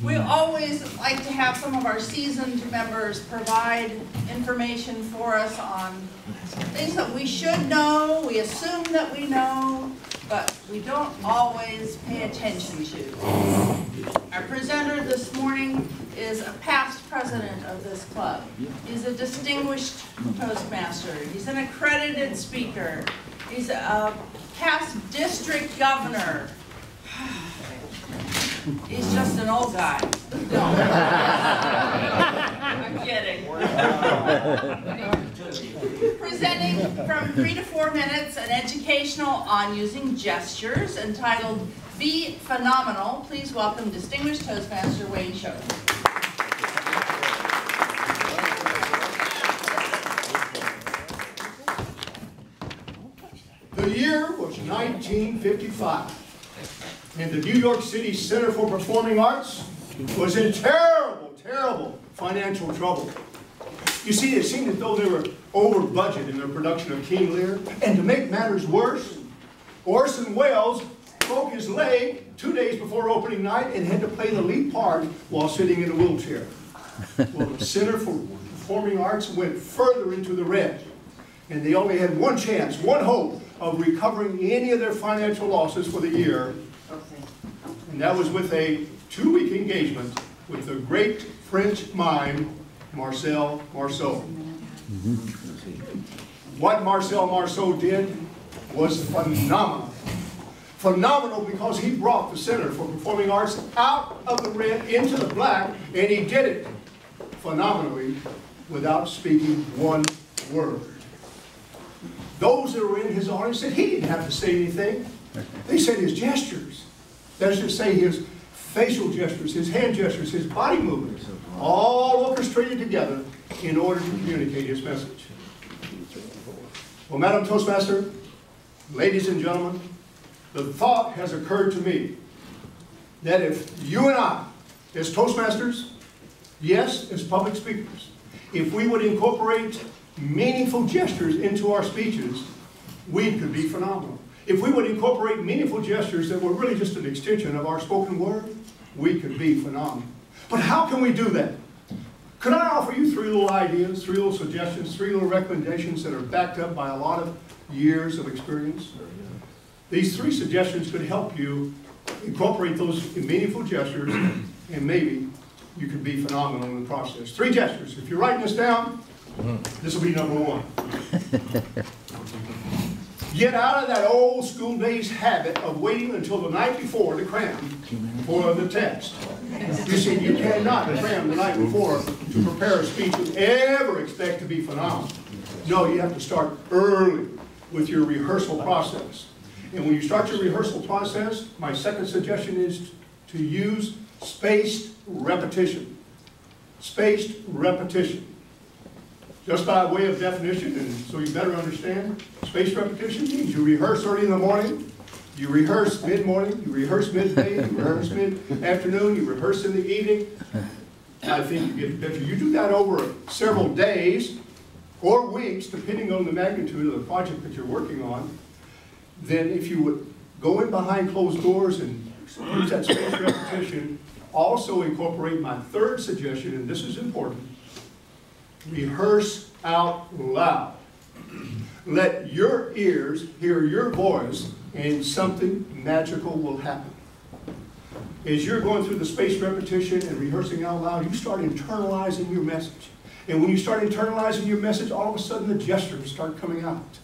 We always like to have some of our seasoned members provide information for us on things that we should know, we assume that we know, but we don't always pay attention to. Our presenter this morning is a past president of this club. He's a distinguished Toastmaster. He's an accredited speaker. He's a past district governor. He's just an old guy. No. I'm kidding. Presenting from 3 to 4 minutes, an educational on using gestures entitled Be Phenomenal. Please welcome distinguished Toastmaster Wayne Choate. The year was 1955. And the New York City Center for Performing Arts was in terrible financial trouble. You see, it seemed as though they were over budget in their production of King Lear. And to make matters worse, Orson Welles broke his leg 2 days before opening night and had to play the lead part while sitting in a wheelchair. Well, the Center for Performing Arts went further into the red. And they only had one chance, one hope of recovering any of their financial losses for the year. And that was with a 2-week engagement with the great French mime, Marcel Marceau. What Marcel Marceau did was phenomenal. Phenomenal because he brought the Center for Performing Arts out of the red into the black, and he did it phenomenally without speaking one word. Those that were in his audience said he didn't have to say anything. They said his gestures. That is to say, his facial gestures, his hand gestures, his body movements, all orchestrated together in order to communicate his message. Well, Madam Toastmaster, ladies and gentlemen, the thought has occurred to me that if you and I, as Toastmasters, yes, as public speakers, if we would incorporate meaningful gestures into our speeches, we could be phenomenal. If we would incorporate meaningful gestures that were really just an extension of our spoken word, we could be phenomenal. But how can we do that? Could I offer you 3 little ideas, 3 little suggestions, 3 little recommendations that are backed up by a lot of years of experience? These 3 suggestions could help you incorporate those meaningful gestures, and maybe you could be phenomenal in the process. 3 gestures. If you're writing this down, this will be number 1. Get out of that old school days habit of waiting until the night before to cram for the test. You see, you cannot cram the night before to prepare a speech and ever expect to be phenomenal. No, you have to start early with your rehearsal process. And when you start your rehearsal process, my second suggestion is to use spaced repetition. Spaced repetition. Just by way of definition, and so you better understand, spaced repetition means you rehearse early in the morning, you rehearse mid-morning, you rehearse midday, you rehearse mid-afternoon, you rehearse in the evening. I think you get better. You do that over several days or weeks, depending on the magnitude of the project that you're working on. Then if you would go in behind closed doors and use that spaced repetition, also incorporate my third suggestion, and this is important. Rehearse out loud. Let your ears hear your voice and something magical will happen. As you're going through the spaced repetition and rehearsing out loud, you start internalizing your message. And when you start internalizing your message, all of a sudden the gestures start coming out.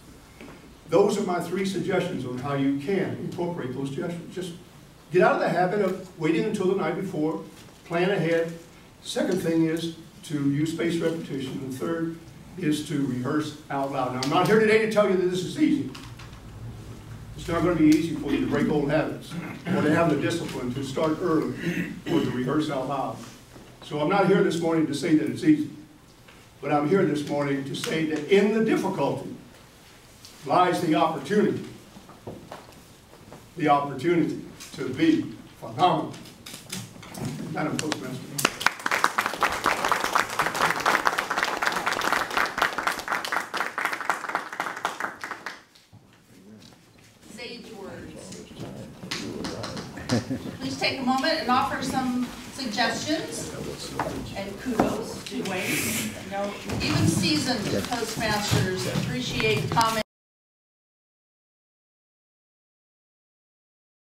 Those are my 3 suggestions on how you can incorporate those gestures. Just get out of the habit of waiting until the night before, plan ahead. Second thing is to use spaced repetition. And third is to rehearse out loud. Now, I'm not here today to tell you that this is easy. It's not going to be easy for you to break old habits or to have the discipline to start early or to rehearse out loud. So I'm not here this morning to say that it's easy, but I'm here this morning to say that in the difficulty lies the opportunity to be phenomenal. Madam Toastmaster. Please take a moment and offer some suggestions, and kudos to Wayne. You know, even seasoned Toastmasters appreciate comments.